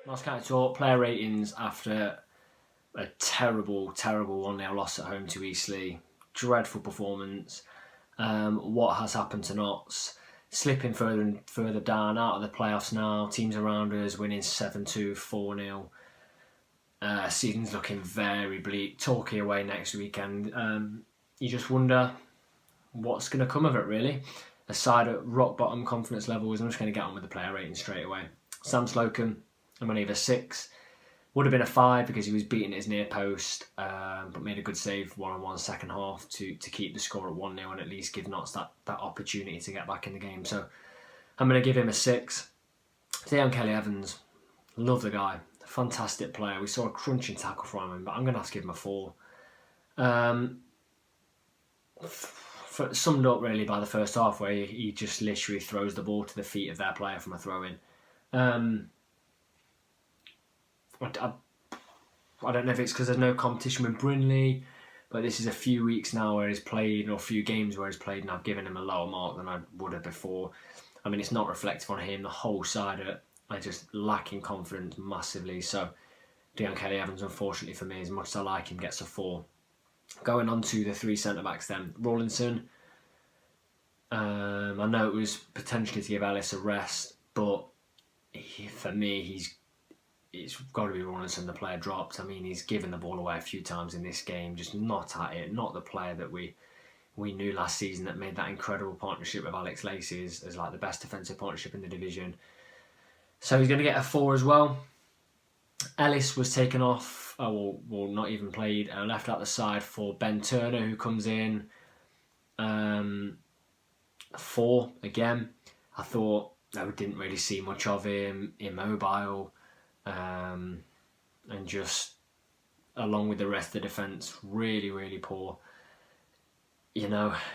Last kind of talk, player ratings after a terrible 1-0 loss at home to Eastleigh. Dreadful performance. What has happened to Notts? Slipping further and further down out of the playoffs now. Teams around us winning 7-2, 4-0. Season's looking very bleak. Torquay away next weekend. You just wonder what's going to come of it, really. A side at rock bottom confidence levels. I'm just going to get on with the player rating straight away. Sam Slocum, I'm going to give a 6. Would have been a 5 because he was beating his near post, but made a good save one-on-one second half to keep the score at 1-0 and at least give Notts that opportunity to get back in the game. So I'm going to give him a 6. Kelly Evans, love the guy. Fantastic player. We saw a crunching tackle from him, but I'm going to have to give him a 4. Summed up really by the first half where he just literally throws the ball to the feet of their player from a throw-in. I don't know if it's because there's no competition with Brindley, but this is a few weeks now where he's played, or a few games where he's played, and I've given him a lower mark than I would have before. I mean, it's not reflective on him. The whole side are just lacking confidence massively. So Kelly Evans, unfortunately for me, as much as I like him, gets a 4. Going on to the 3 centre-backs then. Rawlinson, I know it was potentially to give Ellis a rest, but for me, it's got to be Rawlinson, the player dropped. I mean, he's given the ball away a few times in this game, just not at it. Not the player that we knew last season that made that incredible partnership with Alex Lacey as like the best defensive partnership in the division. So he's going to get a 4 as well. Ellis was taken off, not even played, left out the side for Ben Turner, who comes in. 4 again. I thought we didn't really see much of him, immobile, and just along with the rest of the defence, really, really poor.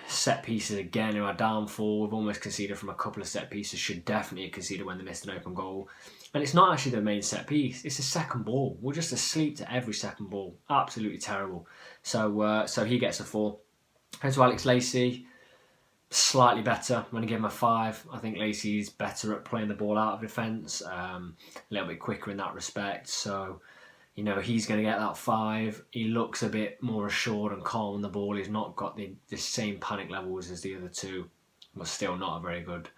Set pieces again are a downfall. We've almost conceded from a couple of set pieces. Should definitely have conceded when they missed an open goal. And it's not actually the main set piece. It's a second ball. We're just asleep to every second ball. Absolutely terrible. So he gets a 4. Here's to Alex Lacey. Slightly better. I'm going to give him a 5. I think Lacey's better at playing the ball out of defence. A little bit quicker in that respect. So, he's going to get that 5. He looks a bit more assured and calm on the ball. He's not got the same panic levels as the other two, but still not a very good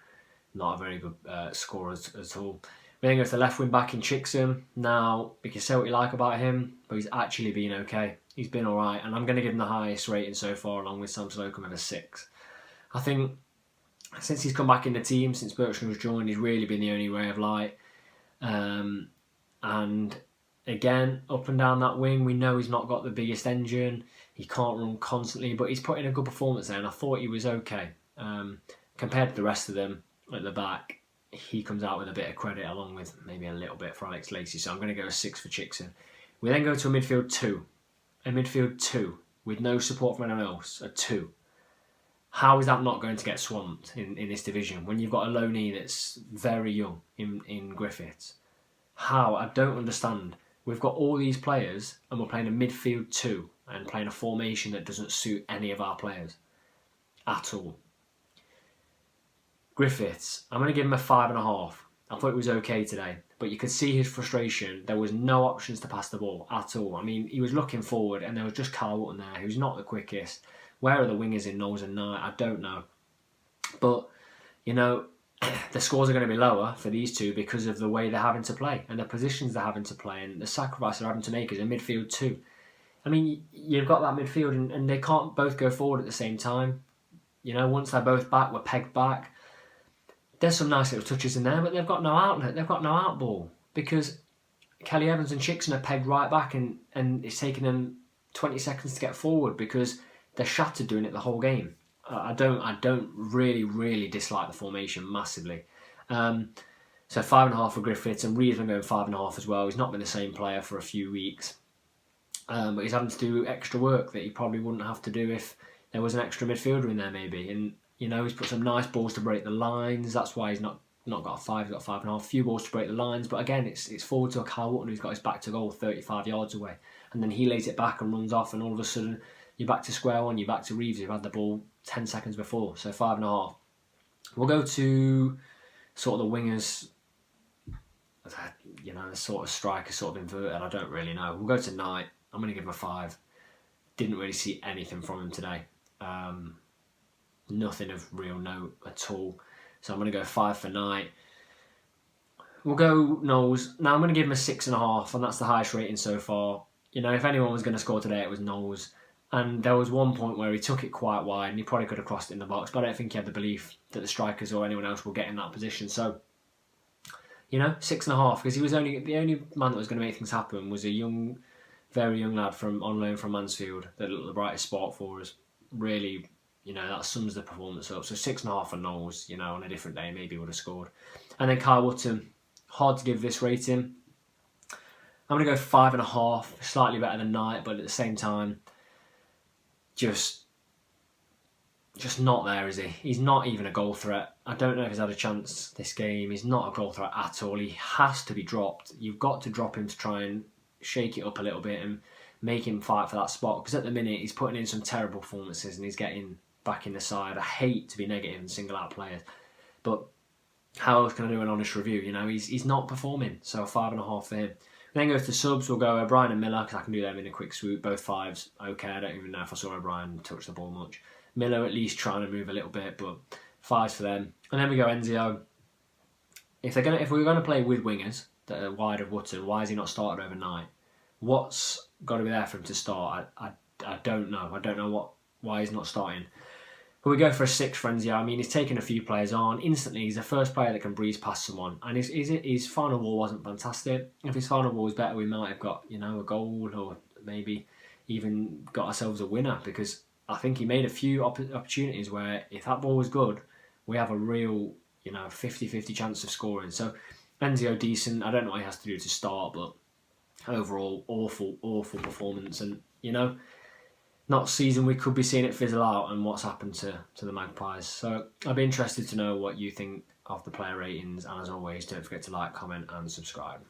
scorer at all. We then go to the left wing back in Chickson. Now, you can say what you like about him, but he's actually been okay. He's been all right, and I'm going to give him the highest rating so far, along with Sam Slocum, of a 6. I think since he's come back in the team, since Bertrand was joined, he's really been the only ray of light. And again, up and down that wing, we know he's not got the biggest engine. He can't run constantly, but he's put in a good performance there, and I thought he was okay. Compared to the rest of them at the back, he comes out with a bit of credit, along with maybe a little bit for Alex Lacey. So I'm going to go a 6 for Chickson. We then go to a midfield 2. A midfield 2 with no support from anyone else. A 2. How is that not going to get swamped in this division when you've got a loanee that's very young in Griffiths? How? I don't understand. We've got all these players and we're playing a midfield 2 and playing a formation that doesn't suit any of our players at all. Griffiths, I'm going to give him a 5.5. I thought it was okay today, but you could see his frustration. There was no options to pass the ball at all. I mean, he was looking forward and there was just Carl Wotton there, who's not the quickest. Where are the wingers in Knowles and Knight? I don't know. But, the scores are going to be lower for these two because of the way they're having to play and the positions they're having to play and the sacrifice they're having to make as a midfield 2. I mean, you've got that midfield and they can't both go forward at the same time. Once they're both back, we're pegged back. There's some nice little touches in there, but they've got no outlet. They've got no outball because Kelly Evans and Chickson are pegged right back and it's taking them 20 seconds to get forward because they're shattered doing it the whole game. I don't really dislike the formation massively. So 5.5 for Griffiths, and Reeves I'm going 5.5 as well. He's not been the same player for a few weeks, but he's having to do extra work that he probably wouldn't have to do if there was an extra midfielder in there maybe. And he's put some nice balls to break the lines. That's why he's not got a 5. He's got 5.5. Few balls to break the lines, but again, it's forward to a Carl Wotton who's got his back to goal 35 yards away, and then he lays it back and runs off, and all of a sudden you're back to square one, you're back to Reeves, you've had the ball 10 seconds before, so 5.5. We'll go to sort of the wingers. you know, the sort of striker sort of inverted. I don't really know. We'll go to Knight. I'm going to give him a 5. Didn't really see anything from him today. Nothing of real note at all. So I'm going to go 5 for Knight. We'll go Knowles. Now I'm going to give him a 6.5, and that's the highest rating so far. You know, if anyone was going to score today, it was Knowles. And there was one point where he took it quite wide, and he probably could have crossed it in the box, but I don't think he had the belief that the strikers or anyone else will get in that position. So, you know, 6.5, because he was the only man that was going to make things happen was a young, very young lad on loan from Mansfield that looked the brightest spot for us. Really, you know, that sums the performance up. So 6.5 for Knowles, you know, on a different day, maybe he would have scored. And then Kyle Wootton, hard to give this rating. I'm going to go 5.5, slightly better than Knight, but at the same time, just not there, is he? He's not even a goal threat. I don't know if he's had a chance this game. He's not a goal threat at all. He has to be dropped. You've got to drop him to try and shake it up a little bit and make him fight for that spot, because at the minute he's putting in some terrible performances and he's getting back in the side. I hate to be negative and single out players, but how else can I do an honest review? You know, he's not performing, so 5.5 for him. Then goes to subs. We'll go O'Brien and Miller, because I can do them in a quick swoop. Both 5s. Okay, I don't even know if I saw O'Brien touch the ball much. Miller at least trying to move a little bit, but 5s for them. And then we go Enzio. If we're gonna play with wingers that are wide of Wootton, why is he not started overnight? What's got to be there for him to start? I don't know. I don't know why he's not starting. But we go for a 6 for Enzio. I mean, he's taken a few players on. Instantly, he's the first player that can breeze past someone. And his final ball wasn't fantastic. If his final ball was better, we might have got, you know, a goal or maybe even got ourselves a winner, because I think he made a few opportunities where if that ball was good, we have a real, you know, 50-50 chance of scoring. So Enzio decent. I don't know what he has to do to start, but overall, awful performance. And, you know, not season we could be seeing it fizzle out and what's happened to the Magpies. So I'd be interested to know what you think of the player ratings. And as always, don't forget to like, comment and subscribe.